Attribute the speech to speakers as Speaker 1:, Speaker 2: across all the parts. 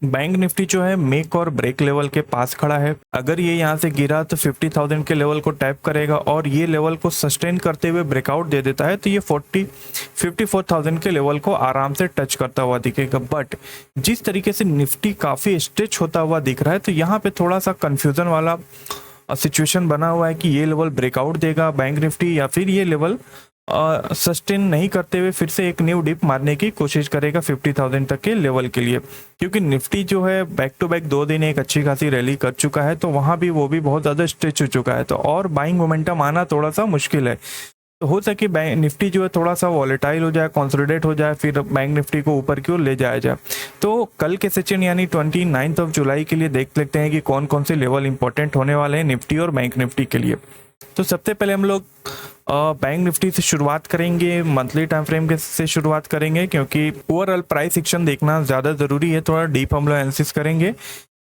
Speaker 1: Bank Nifty जो है make और ब्रेक लेवल के पास खड़ा है। अगर ये यहाँ से गिरा तो 50,000 के लेवल को टैप करेगा और ये लेवल को सस्टेन करते हुए ब्रेकआउट दे देता है तो ये 54,000 के लेवल को आराम से टच करता हुआ दिखेगा। बट जिस तरीके से निफ्टी काफ़ी स्ट्रेच होता हुआ दिख रहा है तो यहाँ पे थोड़ा सा कन्फ्यूज़न वाला सिचुएशन बना हुआ है कि ये लेवल ब्रेकआउट देगा बैंक निफ्टी या फिर ये लेवल सस्टेन नहीं करते हुए फिर से एक न्यू डिप मारने की कोशिश करेगा 50,000 तक के लेवल के लिए। क्योंकि निफ्टी जो है बैक टू बैक 2 दिन एक अच्छी खासी रैली कर चुका है तो वहाँ भी वो भी बहुत ज़्यादा स्ट्रेच हो चुका है, तो और बाइंग मोमेंटम आना थोड़ा सा मुश्किल है। तो हो सके बैंक निफ्टी जो है थोड़ा सा वॉलेटाइल हो जाए, कंसोलिडेट हो जाए, फिर बैंक निफ्टी को ऊपर की ओर ले जाया जाए। तो कल के सेशन यानी 29 जुलाई के लिए देख लेते हैं कि कौन कौन से लेवल इंपॉर्टेंट होने वाले हैं निफ्टी और बैंक निफ्टी के लिए। तो सबसे पहले हम लोग बैंक निफ्टी से शुरुआत करेंगे, मंथली टाइम फ्रेम के से शुरुआत करेंगे क्योंकि ओवरऑल प्राइस एक्शन देखना ज़्यादा ज़रूरी है। थोड़ा डीप हम लोग एनालिसिस करेंगे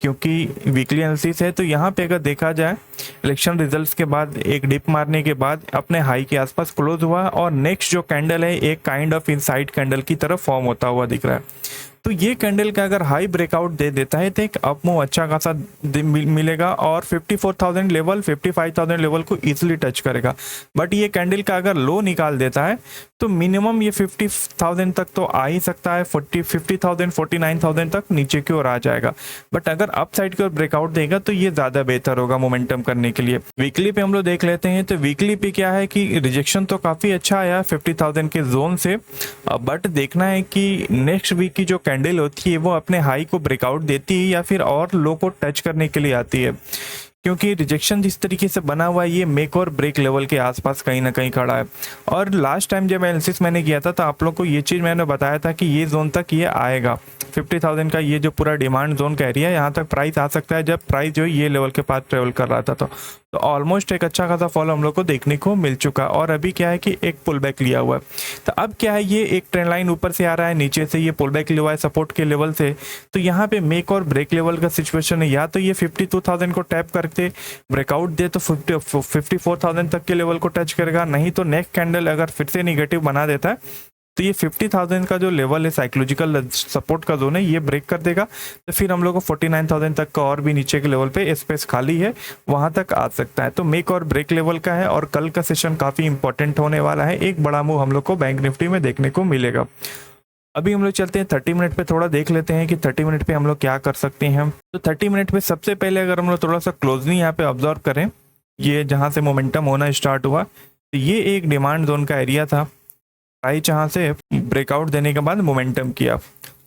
Speaker 1: क्योंकि वीकली एनालिसिस है। तो यहाँ पे अगर देखा जाए इलेक्शन रिजल्ट्स के बाद एक डिप मारने के बाद अपने हाई के आसपास क्लोज हुआ और नेक्स्ट जो कैंडल है एक काइंड ऑफ इनसाइड कैंडल की तरफ फॉर्म होता हुआ दिख रहा है। तो ये कैंडल का अगर हाई ब्रेकआउट दे देता है तो एक अप मूव अच्छा खासा मिलेगा और 54,000 लेवल 55,000 लेवल को इजीली टच करेगा। बट ये कैंडल का अगर लो निकाल देता है तो मिनिमम ये 50,000 तक तो आ ही सकता है, 50,000 49,000 तक नीचे की ओर आ जाएगा। बट अगर अप साइड की ओर ब्रेकआउट देगा तो ये ज़्यादा बेहतर होगा मोमेंटम करने के लिए। वीकली पे हम लोग देख लेते हैं तो वीकली पे क्या है कि रिजेक्शन तो काफ़ी अच्छा आया 50,000 के जोन से, बट देखना है कि नेक्स्ट वीक की जो कैंडल होती है वो अपने हाई को ब्रेकआउट देती है या फिर और लो को टच करने के लिए आती है। क्योंकि रिजेक्शन जिस तरीके से बना हुआ है ये मेक और ब्रेक लेवल के आसपास कहीं ना कहीं खड़ा है। और लास्ट टाइम जब एनालिसिस मैंने किया था तो आप लोग को ये चीज़ मैंने बताया था कि ये जोन तक ये आएगा, 50,000 का ये जो पूरा डिमांड जोन का एरिया है यहाँ तक प्राइस आ सकता है जब प्राइस जो ये लेवल के पास ट्रेवल कर रहा था। तो ऑलमोस्ट एक अच्छा खासा फॉल हम लोग को देखने को मिल चुका और अभी क्या है कि एक पुल बैक लिया हुआ है। तो अब क्या है ये एक ट्रेंड लाइन ऊपर से आ रहा है, नीचे से ये पुल बैक लिया हुआ है सपोर्ट के लेवल से। तो यहाँ पे मेक और ब्रेक लेवल का सिचुएशन है, या तो ये 52,000 को टैप करके ब्रेकआउट दे तो 54,000 तक के लेवल को टच करेगा, नहीं तो नेक्स्ट कैंडल अगर फिर से निगेटिव बना देता है तो ये 50,000 का जो लेवल है साइकोलॉजिकल सपोर्ट का जोन है ये ब्रेक कर देगा। तो फिर हम लोग को 49,000 तक का और भी नीचे के लेवल पे स्पेस खाली है, वहां तक आ सकता है। तो मेक और ब्रेक लेवल का है और कल का सेशन काफ़ी इंपॉर्टेंट होने वाला है, एक बड़ा मूव हम लोग को बैंक निफ्टी में देखने को मिलेगा। अभी हम लोग चलते हैं 30 मिनट पे, थोड़ा देख लेते हैं कि 30 मिनट पे हम लोग क्या कर सकते हैं। तो 30 मिनट पे सबसे पहले अगर हम लोग थोड़ा सा क्लोजली यहाँ पे ऑब्जर्व करें, ये जहाँ से मोमेंटम होना स्टार्ट हुआ तो ये एक डिमांड जोन का एरिया था। प्राइस जहाँ से ब्रेकआउट देने के बाद मोमेंटम किया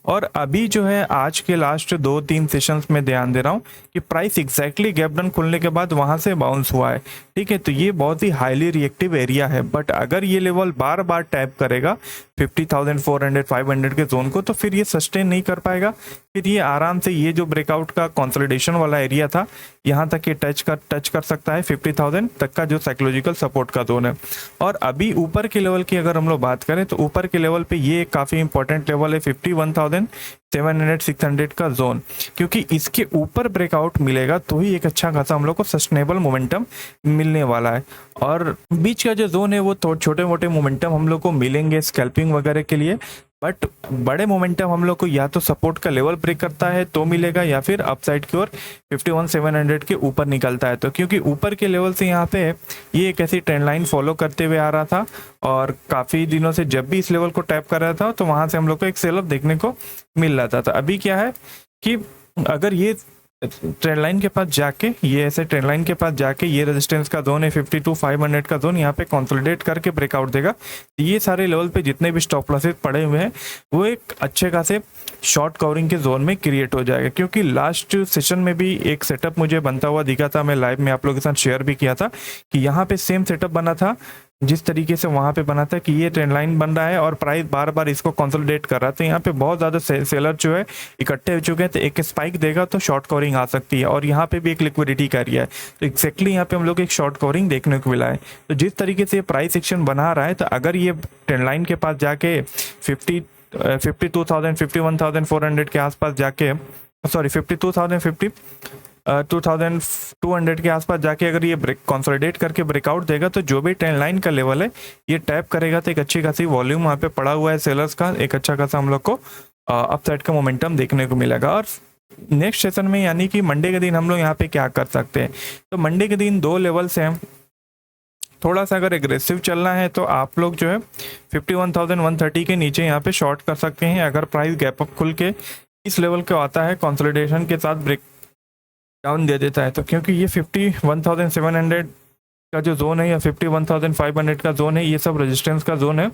Speaker 1: और अभी जो है आज के लास्ट 2-3 सेशंस में ध्यान दे रहा हूँ कि प्राइस एग्जैक्टली गैप डाउन खुलने के बाद वहाँ से बाउंस हुआ है। ठीक है, तो ये बहुत ही हाईली रिएक्टिव एरिया है। बट अगर ये लेवल बार बार टैप करेगा 50,400 500 के जोन को तो फिर ये सस्टेन नहीं कर पाएगा। फिर ये आराम से ये जो ब्रेकआउट का कंसोलिडेशन वाला एरिया था यहाँ तक ये टच कर सकता है 50,000 तक का जो साइकोलॉजिकल सपोर्ट का जोन है। और अभी ऊपर के लेवल की अगर हम लोग बात करें तो ऊपर के लेवल पे ये काफ़ी इंपॉर्टेंट लेवल है 51,700 600 का जोन, क्योंकि इसके ऊपर ब्रेकआउट मिलेगा तो ही एक अच्छा खासा हम लोग को सस्टेनेबल मोमेंटम मिलने वाला है। और बीच का जो जोन है वो छोटे मोटे मोमेंटम हम लोग को मिलेंगे स्कैल्पिंग वगैरह के लिए, बट बड़े मोमेंटम हम लोग को या तो सपोर्ट का लेवल ब्रेक करता है तो मिलेगा या फिर अपसाइड की ओर 51,700 के ऊपर निकलता है। तो क्योंकि ऊपर के लेवल से यहाँ पे ये एक ऐसी ट्रेंड लाइन फॉलो करते हुए आ रहा था और काफ़ी दिनों से जब भी इस लेवल को टैप कर रहा था तो वहाँ से हम लोग को एक सेल ऑफ देखने को मिल रहा था। तो अभी क्या है कि अगर ये ट्रेंड लाइन के पास जाके ये ऐसे ट्रेंड लाइन के पास जाके ये रेजिस्टेंस का जोन है 52,500 का जोन यहाँ पे कंसोलिडेट करके ब्रेकआउट देगा, ये सारे लेवल पे जितने भी स्टॉप लॉसेस पड़े हुए हैं वो एक अच्छे खासे शॉर्ट कवरिंग के जोन में क्रिएट हो जाएगा। क्योंकि लास्ट सेशन में भी एक सेटअप मुझे बनता हुआ दिखा था, मैं लाइव में आप लोगों के साथ शेयर भी किया था कि यहाँ पे सेम सेटअप बना था जिस तरीके से वहाँ पे बना था कि ये ट्रेंड लाइन बन रहा है और प्राइस बार बार इसको कंसोलिडेट कर रहा था। यहाँ पे बहुत ज़्यादा सेलर जो है इकट्ठे हो चुके हैं, तो एक स्पाइक देगा तो शॉर्ट कवरिंग आ सकती है और यहाँ पे भी एक लिक्विडिटी का एरिया है। तो एक्जैक्टली यहाँ पे हम लोग एक शॉर्ट कवरिंग देखने को मिला है। तो जिस तरीके से प्राइस एक्शन बना रहा है तो अगर ये ट्रेंड लाइन के पास जाके 52,000 51,400 के आसपास जाके 2,200 के आसपास जाके अगर ये कंसोलिडेट करके ब्रेकआउट देगा तो जो भी ट्रेंड लाइन का लेवल है ये टैप करेगा तो एक अच्छी खासी वॉल्यूम वहाँ पे पड़ा हुआ है सेलर्स का, एक अच्छा खासा हम लोग को अपसाइड का मोमेंटम देखने को मिलेगा। और नेक्स्ट सेशन में यानी कि मंडे के दिन हम लोग यहाँ पे क्या कर सकते हैं, तो मंडे के दिन 2 लेवल्स हैं। थोड़ा सा अगर एग्रेसिव चलना है तो आप लोग जो है 51,130 के नीचे यहाँ पे शॉर्ट कर सकते हैं। अगर प्राइस गैप अप खुल के इस लेवल के आता है, कंसोलिडेशन के साथ ब्रेक डाउन दे देता है, तो क्योंकि ये 51,700 का जो जोन है या 51,500 का जोन है, ये सब रेजिस्टेंस का जोन है।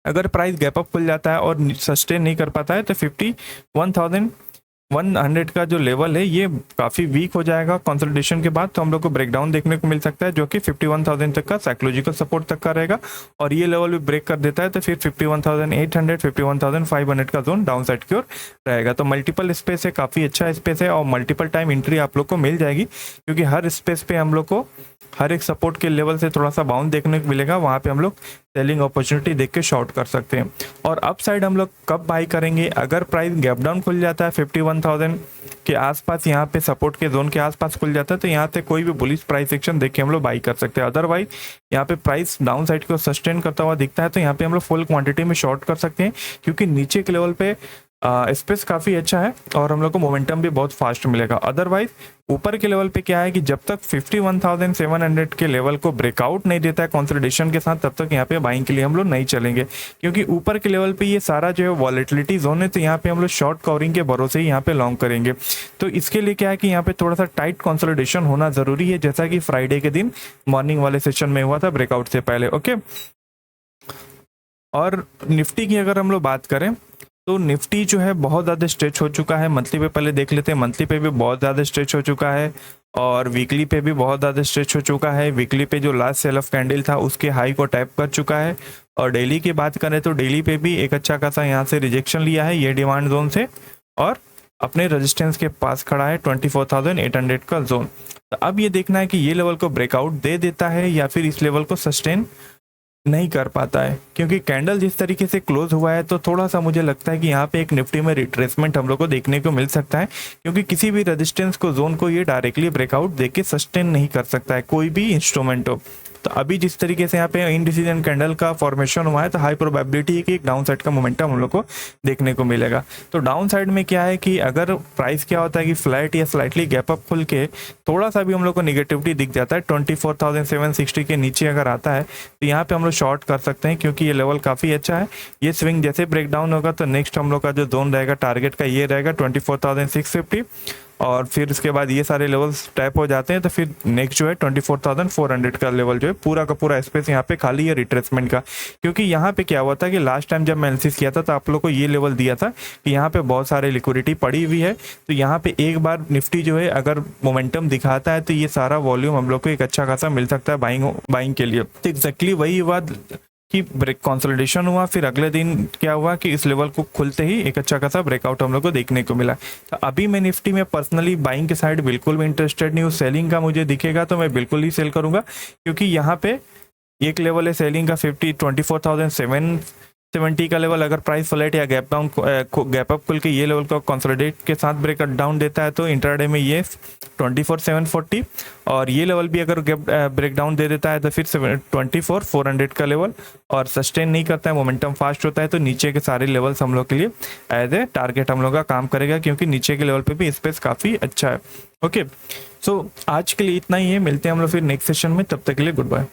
Speaker 1: अगर प्राइस गैप अप खुल जाता है और सस्टेन नहीं कर पाता है तो 51,100 का जो लेवल है ये काफ़ी वीक हो जाएगा कंसोलिडेशन के बाद, तो हम लोग को ब्रेकडाउन देखने को मिल सकता है जो कि 51,000 तक का साइकोलॉजिकल सपोर्ट तक का रहेगा। और ये लेवल भी ब्रेक कर देता है तो फिर 51,800 51,500 का जोन डाउन साइड की ओर रहेगा। तो मल्टीपल स्पेस है, काफ़ी अच्छा स्पेस है और मल्टीपल टाइम एंट्री आप लोग को मिल जाएगी, क्योंकि हर स्पेस पे हम लोग को हर एक सपोर्ट के लेवल से थोड़ा सा बाउंड देखने को मिलेगा, वहाँ पे हम लोग सेलिंग अपॉर्चुनिटी देख के शॉर्ट कर सकते हैं। और अप साइड हम लोग कब बाई करेंगे, अगर प्राइस गैप डाउन खुल जाता है 51,000 के आसपास, यहाँ पे सपोर्ट के जोन के आसपास खुल जाता है, तो यहाँ से कोई भी बुलिश प्राइस एक्शन देख के हम लोग बाई कर सकते हैं। अदरवाइज यहाँ पे प्राइस डाउन साइड को सस्टेन करता हुआ दिखता है तो यहाँ पे हम लोग फुल क्वांटिटी में शॉर्ट कर सकते हैं, क्योंकि नीचे के लेवल पे स्पेस काफ़ी अच्छा है और हम लोग को मोमेंटम भी बहुत फास्ट मिलेगा। अदरवाइज ऊपर के लेवल पे क्या है कि जब तक 51,700 के लेवल को ब्रेकआउट नहीं देता है कंसोलिडेशन के साथ, तब तक यहाँ पे बाइंग के लिए हम लोग नहीं चलेंगे, क्योंकि ऊपर के लेवल पे ये सारा जो है वॉलेटिलिटी जोन है, तो यहाँ पे हम लोग शॉर्ट कवरिंग के भरोसे ही यहाँ पे लॉन्ग करेंगे। तो इसके लिए क्या है कि यहाँ पे थोड़ा सा टाइट कंसोलिडेशन होना जरूरी है, जैसा कि फ्राइडे के दिन मॉर्निंग वाले सेशन में हुआ था ब्रेकआउट से पहले। ओके, और निफ्टी की अगर हम लोग बात करें तो निफ्टी जो है बहुत ज़्यादा स्ट्रेच हो चुका है। मंथली पे पहले देख लेते हैं, मंथली पे भी बहुत ज़्यादा स्ट्रेच हो चुका है और वीकली पे भी बहुत ज़्यादा स्ट्रेच हो चुका है। वीकली पे जो लास्ट सेल ऑफ कैंडल था उसके हाई को टैप कर चुका है। और डेली की बात करें तो डेली पे भी एक अच्छा खासा यहाँ से रिजेक्शन लिया है ये डिमांड जोन से, और अपने रेजिस्टेंस के पास खड़ा है 24,800 का जोन। तो अब ये देखना है कि ये लेवल को ब्रेकआउट दे देता है या फिर इस लेवल को सस्टेन नहीं कर पाता है, क्योंकि कैंडल जिस तरीके से क्लोज हुआ है तो थोड़ा सा मुझे लगता है कि यहाँ पे एक निफ्टी में रिट्रेसमेंट हम लोग को देखने को मिल सकता है, क्योंकि किसी भी रेजिस्टेंस को जोन को ये डायरेक्टली ब्रेकआउट देके सस्टेन नहीं कर सकता है कोई भी इंस्ट्रूमेंट हो। तो अभी जिस तरीके से यहाँ पे इनडिसीजन कैंडल का फॉर्मेशन हुआ है तो हाई प्रोबेबिलिटी है कि एक डाउन साइड का मोमेंटम हम लोग को देखने को मिलेगा। तो डाउन साइड में क्या है कि अगर प्राइस क्या होता है कि फ्लैट या स्लाइटली गैप अप खुल के थोड़ा सा भी हम लोग को निगेटिविटी दिख जाता है 24,760 के नीचे अगर आता है, तो यहाँ पे हम लोग शॉर्ट कर सकते हैं, क्योंकि ये लेवल काफ़ी अच्छा है। ये स्विंग जैसे ब्रेक डाउन होगा तो नेक्स्ट हम लोग का जो जोन रहेगा टारगेट का ये रहेगा 24,650, और फिर उसके बाद ये सारे लेवल्स टैप हो जाते हैं तो फिर नेक्स्ट जो है 24,400 का लेवल जो है पूरा का पूरा स्पेस यहाँ पे खाली है रिट्रेसमेंट का। क्योंकि यहाँ पे क्या हुआ था कि लास्ट टाइम जब मैं एनालिसिस किया था तो आप लोग को ये लेवल दिया था कि यहाँ पे बहुत सारे लिक्विडिटी पड़ी हुई है, तो यहाँ पे एक बार निफ्टी जो है अगर मोमेंटम दिखाता है तो ये सारा वॉल्यूम हम लोग को एक अच्छा खासा मिल सकता है बाइंग के लिए। तो एग्जैक्टली वही बात कि ब्रेक कंसोलिडेशन हुआ, फिर अगले दिन क्या हुआ कि इस लेवल को खुलते ही एक अच्छा खासा ब्रेकआउट हम लोग को देखने को मिला। तो अभी मैं निफ्टी में पर्सनली बाइंग के साइड बिल्कुल भी इंटरेस्टेड नहीं हूँ। सेलिंग का मुझे दिखेगा तो मैं बिल्कुल ही सेल करूंगा, क्योंकि यहाँ पे एक लेवल है सेलिंग का 24,770 का लेवल। अगर प्राइस फ्लैट या गैप अप खुल के ये लेवल को कंसोलिडेट के साथ ब्रेक डाउन देता है तो इंट्राडे में ये 24,740, और ये लेवल भी अगर ब्रेक डाउन दे देता है तो फिर 24,400 का लेवल, और सस्टेन नहीं करता है, मोमेंटम फास्ट होता है तो नीचे के सारे लेवल्स हम लोग के लिए एज ए टारगेट हम लोग का काम करेगा, क्योंकि नीचे के लेवल पे भी स्पेस काफ़ी अच्छा है। ओके, सो आज के लिए इतना ही है, मिलते हैं हम लोग फिर नेक्स्ट सेशन में, तब तक के लिए गुड बाय।